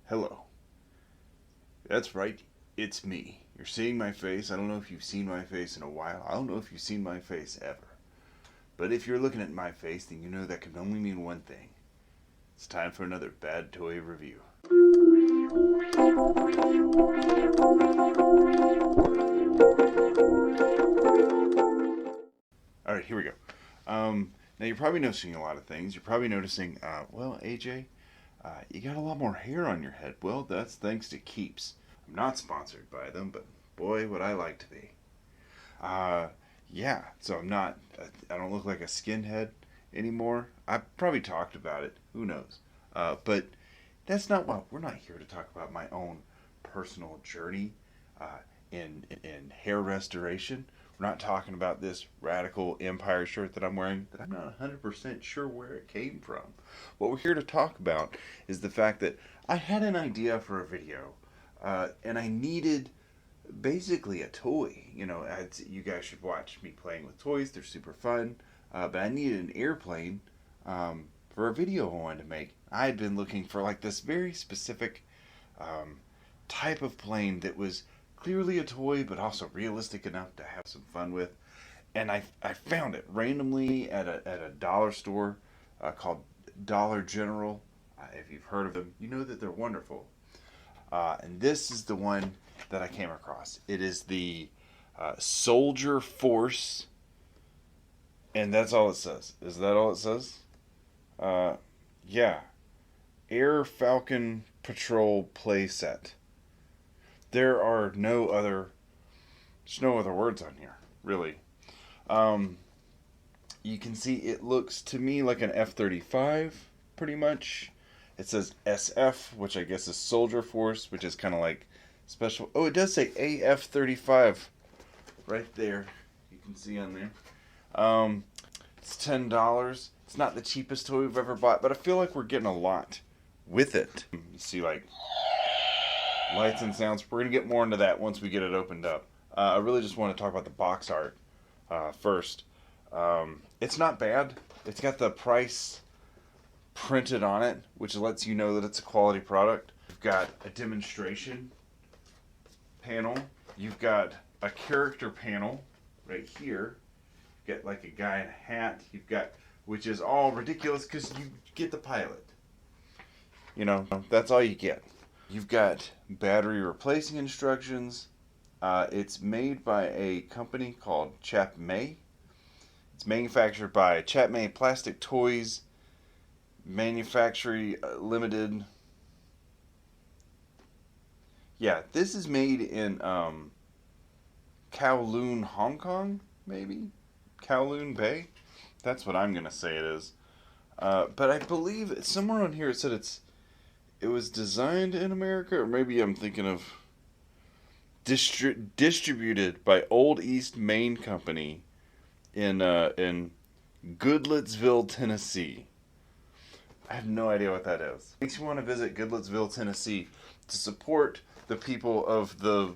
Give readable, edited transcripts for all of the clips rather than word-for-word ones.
Hello. That's right, it's me. You're seeing my face. I don't know if you've seen my face in a while. I don't know if you've seen my face ever. But if you're looking at my face, then you know that can only mean one thing. It's time for another bad toy review. Alright, here we go. Now you're probably noticing a lot of things. You're probably noticing, well, AJ, you got a lot more hair on your head. Well, that's thanks to Keeps. I'm not sponsored by them, but boy, would I like to be. Yeah, so I don't look like a skinhead anymore. I probably talked about it. Who knows? But that's not what, we're not here to talk about my own personal journey in hair restoration. We're not talking about this radical empire shirt that I'm wearing that I'm not 100% sure where it came from. What we're here to talk about is the fact that I had an idea for a video and I needed basically a toy. You know, you guys should watch me playing with toys. They're super fun. But I needed an airplane for a video I wanted to make. I had been looking for like this very specific type of plane that was clearly a toy, but also realistic enough to have some fun with. And I found it randomly at a dollar store called Dollar General. If you've heard of them, you know that they're wonderful. And this is the one that I came across. It is the Soldier Force, and that's all it says. Is that all it says? Yeah. Air Falcon Patrol playset. There's no other words on here, really. You can see it looks to me like an F-35, pretty much. It says SF, which I guess is Soldier Force, which is kind of like special. Oh, it does say AF-35 right there. You can see on there. It's $10. It's not the cheapest toy we've ever bought, but I feel like we're getting a lot with it. You see, like, lights and sounds. We're going to get more into that once we get it opened up. I really just want to talk about the box art first. It's not bad. It's got the price printed on it, which lets you know that it's a quality product. You've got a demonstration panel. You've got a character panel right here. You've got like a guy in a hat. You've got, which is all ridiculous because you get the pilot. You know, that's all you get. You've got battery replacing instructions. It's made by a company called Chap May. It's manufactured by Chap May Plastic Toys Manufacturing Limited. Yeah, this is made in Kowloon, Hong Kong, maybe? Kowloon Bay? That's what I'm going to say it is. But I believe somewhere on here it said it was designed in America, or maybe I'm thinking of distributed by Old East Main Company in Goodlettsville, Tennessee. I have no idea what that is. Makes you want to visit Goodlettsville, Tennessee to support the people of the,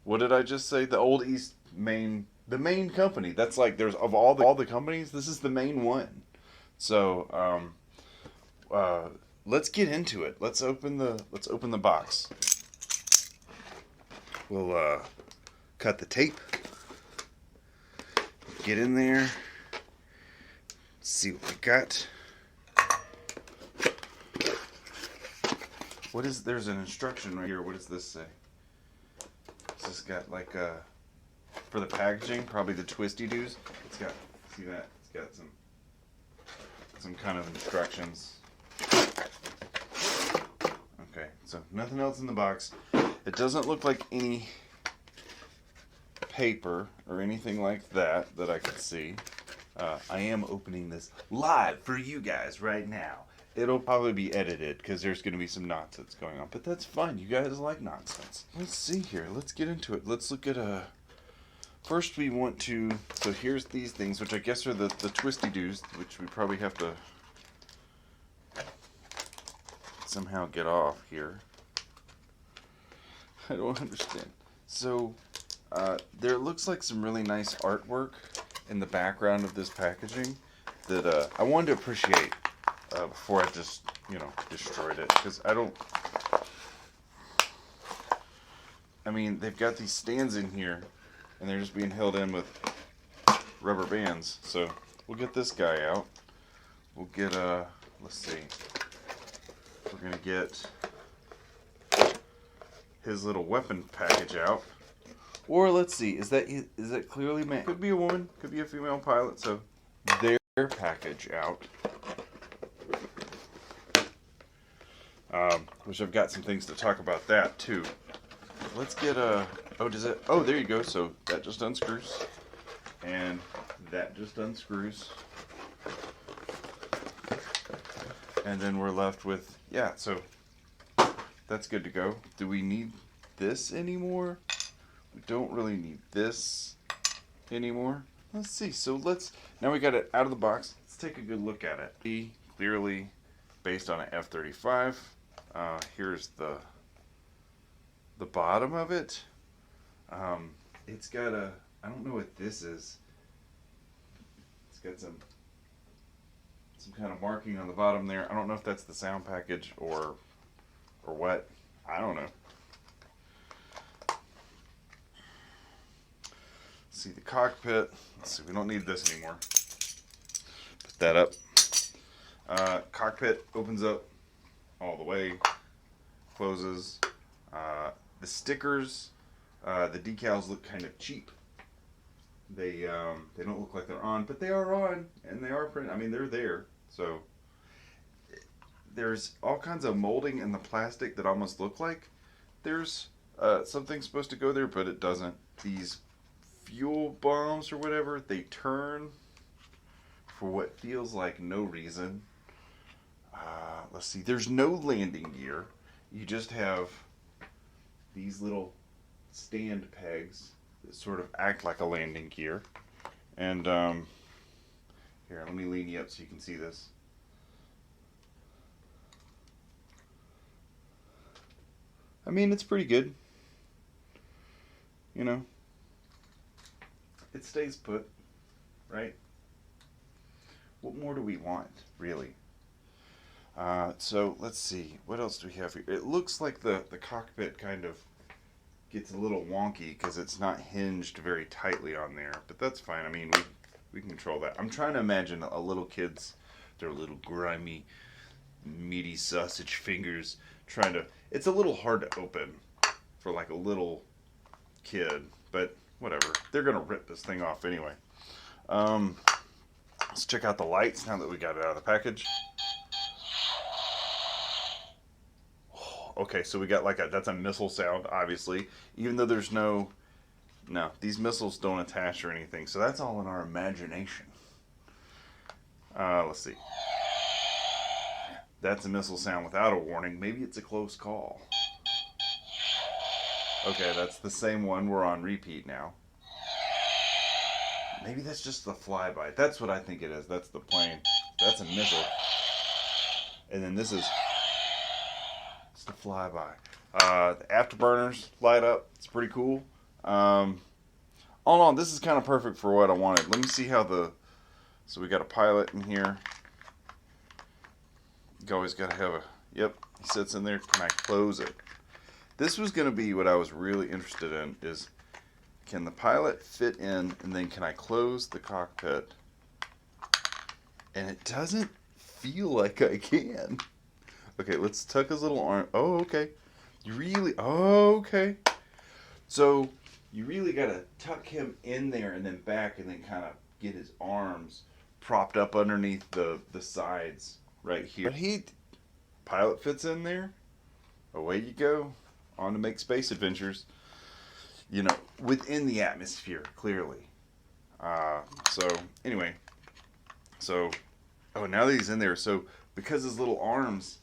what did I just say? The Old East Main, the main company. That's like, there's of all the companies, this is the main one. So, let's get into it. Let's open the box. We'll cut the tape. Get in there. See what we got. There's an instruction right here. What does this say? It's just got like for the packaging, probably the twisty doos. It's got, see that? It's got some kind of instructions. Okay, so nothing else in the box. It doesn't look like any paper or anything like that I could see. I am opening this live for you guys right now. It'll probably be edited because there's going to be some nonsense going on, but that's fine. You guys like nonsense. Let's see here. Let's get into it. Let's look at first we want to, so here's these things, which I guess are the twisty-doos, which we probably have to somehow get off here. I don't understand. So, there looks like some really nice artwork in the background of this packaging that I wanted to appreciate before I just, destroyed it. Because I don't I mean, they've got these stands in here, and they're just being held in with rubber bands. So we'll get this guy out. We'll get let's see. We're gonna get his little weapon package out. Or let's see, is that clearly man? Could be a woman, could be a female pilot. So their package out. Which I've got some things to talk about that too. Let's get oh, there you go. So that just unscrews, and that just unscrews, and then we're left with, yeah, so that's good to go. Do we need this anymore? We don't really need this anymore. Let's see. So now we got it out of the box. Let's take a good look at it. Clearly based on an F35. Here's the bottom of it. It's got I don't know what this is. It's got some kind of marking on the bottom there. I don't know if that's the sound package or what. I don't know. Let's see the cockpit. Let's see, we don't need this anymore. Put that up. Cockpit opens up all the way, closes. The stickers, the decals look kind of cheap. They don't look like they're on, but they are on, and they are printed. I mean, they're there. So there's all kinds of molding in the plastic that almost look like there's something supposed to go there, but it doesn't. These fuel bombs or whatever, they turn for what feels like no reason. Let's see, there's no landing gear. You just have these little stand pegs that sort of act like a landing gear. And here, let me lean you up so you can see this. I mean, it's pretty good. You know, it stays put, right? What more do we want, really? So let's see, what else do we have here? It looks like the cockpit kind of gets a little wonky because it's not hinged very tightly on there, but that's fine. I mean, we can control that. I'm trying to imagine a little kid's, their little grimy, meaty sausage fingers trying to, it's a little hard to open for like a little kid, but whatever. They're going to rip this thing off anyway. Let's check out the lights now that we got it out of the package. Okay, so we got that's a missile sound, obviously, even though there's no, these missiles don't attach or anything, so that's all in our imagination. Let's see. That's a missile sound without a warning. Maybe it's a close call. Okay, that's the same one. We're on repeat now. Maybe that's just the flyby. That's what I think it is. That's the plane. That's a missile. And then this is the flyby. The afterburners light up. It's pretty cool. All in all, this is kind of perfect for what I wanted. Let me see how so we got a pilot in here. You always got to have yep, he sits in there. Can I close it? This was going to be what I was really interested in, is can the pilot fit in, and then can I close the cockpit? And it doesn't feel like I can. Okay, let's tuck his little arm. Oh, okay. Okay. So you really got to tuck him in there and then back, and then kind of get his arms propped up underneath the sides right here. But pilot fits in there. Away you go. On to make space adventures. You know, within the atmosphere, clearly. So anyway. So, now that he's in there, so because his little arms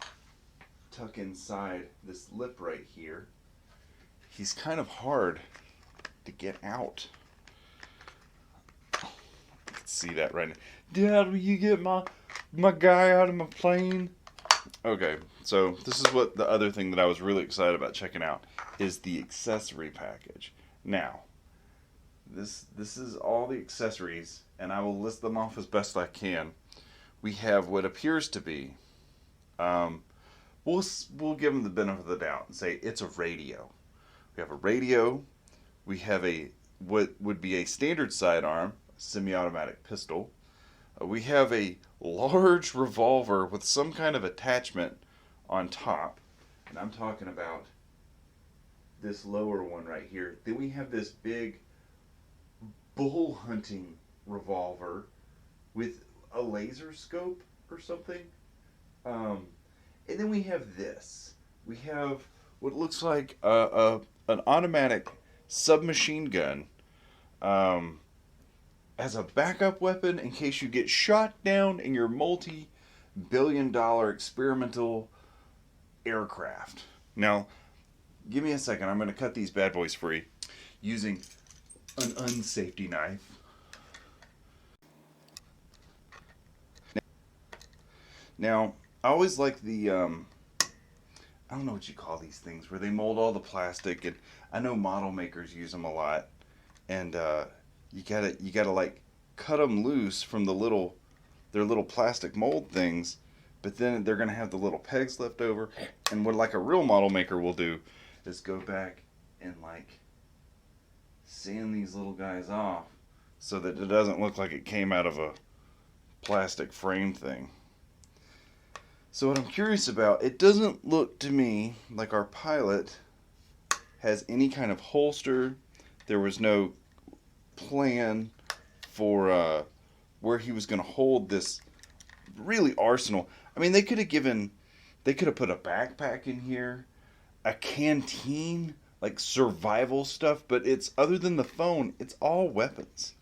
tuck inside this lip right here, he's kind of hard to get out. You can see that right now. Dad, will you get my guy out of my plane? Okay, so this is what the other thing that I was really excited about checking out is the accessory package. Now, this is all the accessories, and I will list them off as best I can. We have what appears to be, we'll give them the benefit of the doubt and say it's a radio. We have a radio. We have a what would be a standard sidearm, semi-automatic pistol. We have a large revolver with some kind of attachment on top, and I'm talking about this lower one right here. Then we have this big bull hunting revolver with a laser scope or something. And then we have this. We have what looks like an automatic submachine gun as a backup weapon in case you get shot down in your multi-billion-dollar experimental aircraft. Now, give me a second. I'm going to cut these bad boys free using an unsafety knife. Now, I always like the, I don't know what you call these things, where they mold all the plastic, and I know model makers use them a lot, and you gotta like cut them loose from their little plastic mold things, but then they're gonna have the little pegs left over, and what like a real model maker will do is go back and like sand these little guys off so that it doesn't look like it came out of a plastic frame thing. So what I'm curious about, it doesn't look to me like our pilot has any kind of holster. There was no plan for where he was going to hold this really arsenal. I mean, they could have put a backpack in here, a canteen, like survival stuff, but it's, other than the phone, it's all weapons.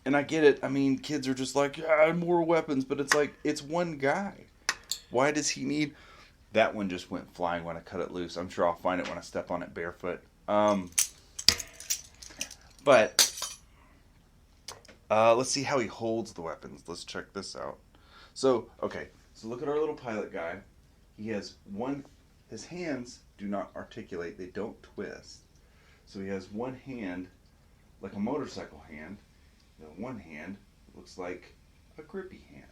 And I get it. I mean, kids are just like, yeah, more weapons. But it's like, it's one guy. Why does he need... That one just went flying when I cut it loose. I'm sure I'll find it when I step on it barefoot. But let's see how he holds the weapons. Let's check this out. So, okay. So look at our little pilot guy. He has one... His hands do not articulate. They don't twist. So he has one hand, like a motorcycle hand. The one hand looks like a grippy hand.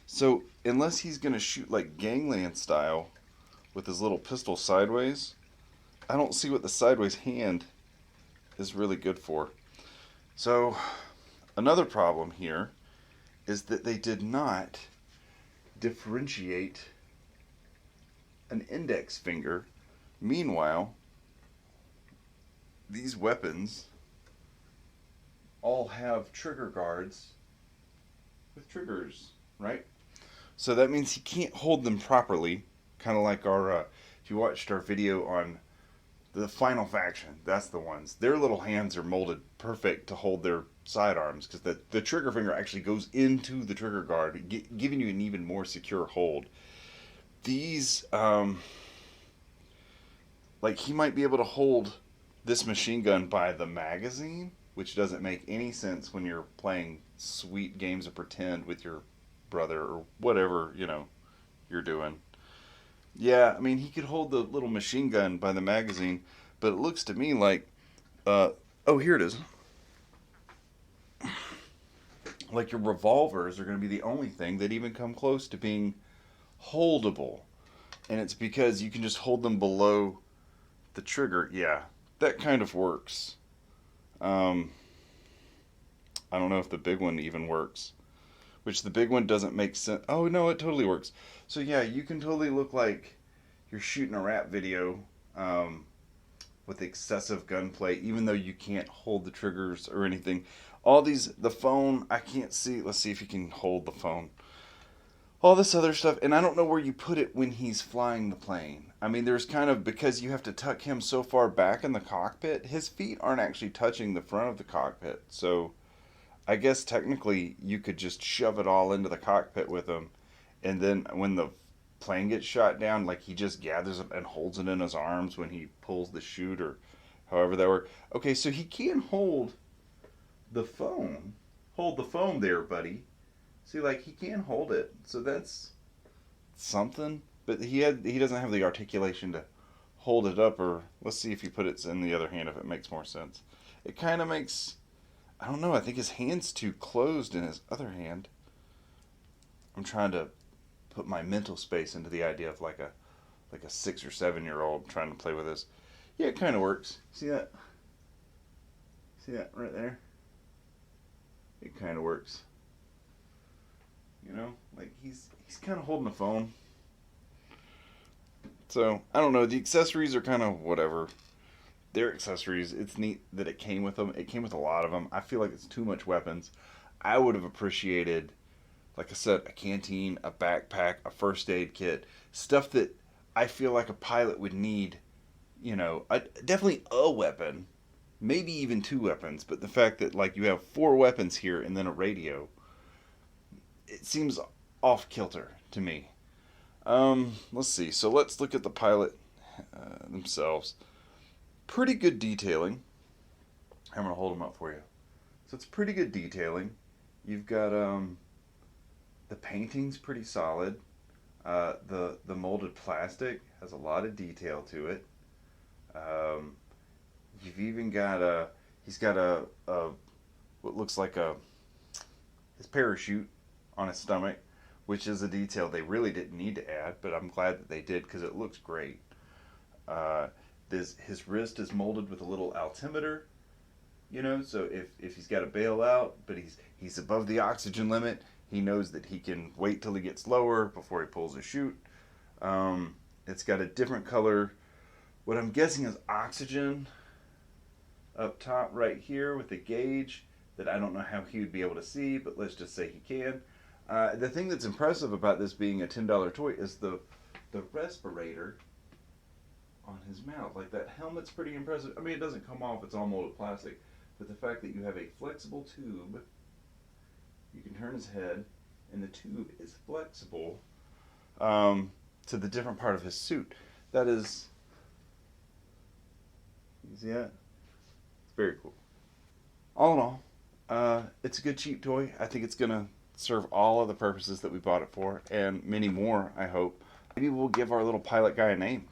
So unless he's going to shoot like gangland style with his little pistol sideways, I don't see what the sideways hand is really good for. So another problem here is that they did not differentiate an index finger. Meanwhile, these weapons all have trigger guards with triggers, right? So that means he can't hold them properly, kind of like our, if you watched our video on the Final Faction, that's the ones. Their little hands are molded perfect to hold their sidearms, because the trigger finger actually goes into the trigger guard, giving you an even more secure hold. These, like he might be able to hold this machine gun by the magazine, which doesn't make any sense when you're playing sweet games of pretend with your brother or whatever, you're doing. Yeah, I mean, he could hold the little machine gun by the magazine, but it looks to me like, oh, here it is. Like your revolvers are going to be the only thing that even come close to being holdable. And it's because you can just hold them below the trigger. Yeah, that kind of works. I don't know if the big one even works. Which the big one doesn't make sense. Oh, no, it totally works. So, yeah, you can totally look like you're shooting a rap video with excessive gunplay, even though you can't hold the triggers or anything. All these, the phone, I can't see. Let's see if you can hold the phone. All this other stuff, and I don't know where you put it when he's flying the plane. I mean, there's kind of, because you have to tuck him so far back in the cockpit, his feet aren't actually touching the front of the cockpit. So I guess technically you could just shove it all into the cockpit with him, and then when the plane gets shot down, like he just gathers it and holds it in his arms when he pulls the chute or however that works. Okay, so he can hold the phone. Hold the phone there, buddy. See, like, he can hold it, so that's something. But he doesn't have the articulation to hold it up, or let's see if you put it in the other hand if it makes more sense. It kind of makes, I don't know, I think his hand's too closed in his other hand. I'm trying to put my mental space into the idea of like a 6 or 7 year old trying to play with this. Yeah, it kind of works. See that? See that right there? It kind of works. You know, like he's kind of holding the phone. So I don't know. The accessories are kind of whatever. They're accessories. It's neat that it came with them. It came with a lot of them. I feel like it's too much weapons. I would have appreciated, like I said, a canteen, a backpack, a first aid kit, stuff that I feel like a pilot would need. You know, definitely a weapon, maybe even two weapons. But the fact that like you have four weapons here and then a radio, it seems off kilter to me. Let's see. So let's look at the pilot themselves. Pretty good detailing. I'm gonna hold them up for you. So it's pretty good detailing. You've got the painting's pretty solid. The molded plastic has a lot of detail to it. You've even got he's got a what looks like his parachute on his stomach, which is a detail they really didn't need to add, but I'm glad that they did because it looks great. His wrist is molded with a little altimeter, you know, so if he's got to bail out, but he's above the oxygen limit, he knows that he can wait till he gets lower before he pulls a chute. It's got a different color, what I'm guessing is oxygen up top right here with a gauge that I don't know how he would be able to see, but let's just say he can. The thing that's impressive about this being a $10 toy is the respirator on his mouth. Like, that helmet's pretty impressive. I mean, it doesn't come off, it's all molded plastic, but the fact that you have a flexible tube, you can turn his head, and the tube is flexible to the different part of his suit. That is, you see that? It's very cool. All in all, it's a good cheap toy. I think it's gonna serve all of the purposes that we bought it for, and many more, I hope. Maybe we'll give our little pilot guy a name.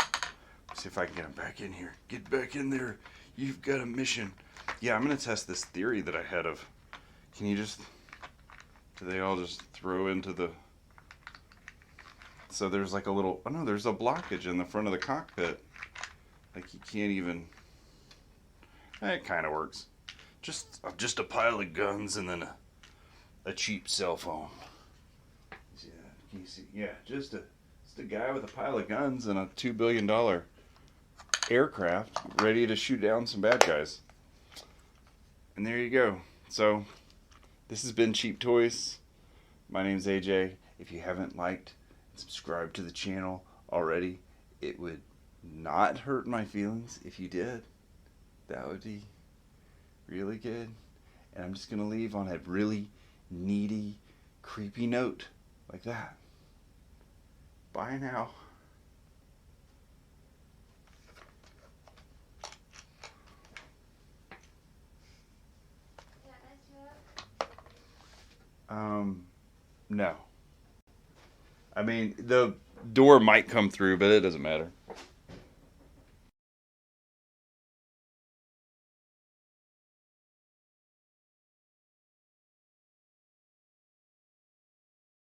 See if I can get him back in here. Get back in there. You've got a mission. Yeah, I'm going to test this theory that I had of, can you just, do they all just throw into the, so there's like a little, oh no, there's a blockage in the front of the cockpit. Like you can't even, it kind of works. Just a pile of guns and then a cheap cell phone. See that? Can you see? Yeah, just a guy with a pile of guns and a $2 billion aircraft ready to shoot down some bad guys. And there you go. So this has been Cheap Toys. My name's AJ. If you haven't liked and subscribed to the channel already, it would not hurt my feelings if you did. That would be really good. And I'm just gonna leave on a really needy, creepy note like that. Bye now. No. I mean, the door might come through, but it doesn't matter.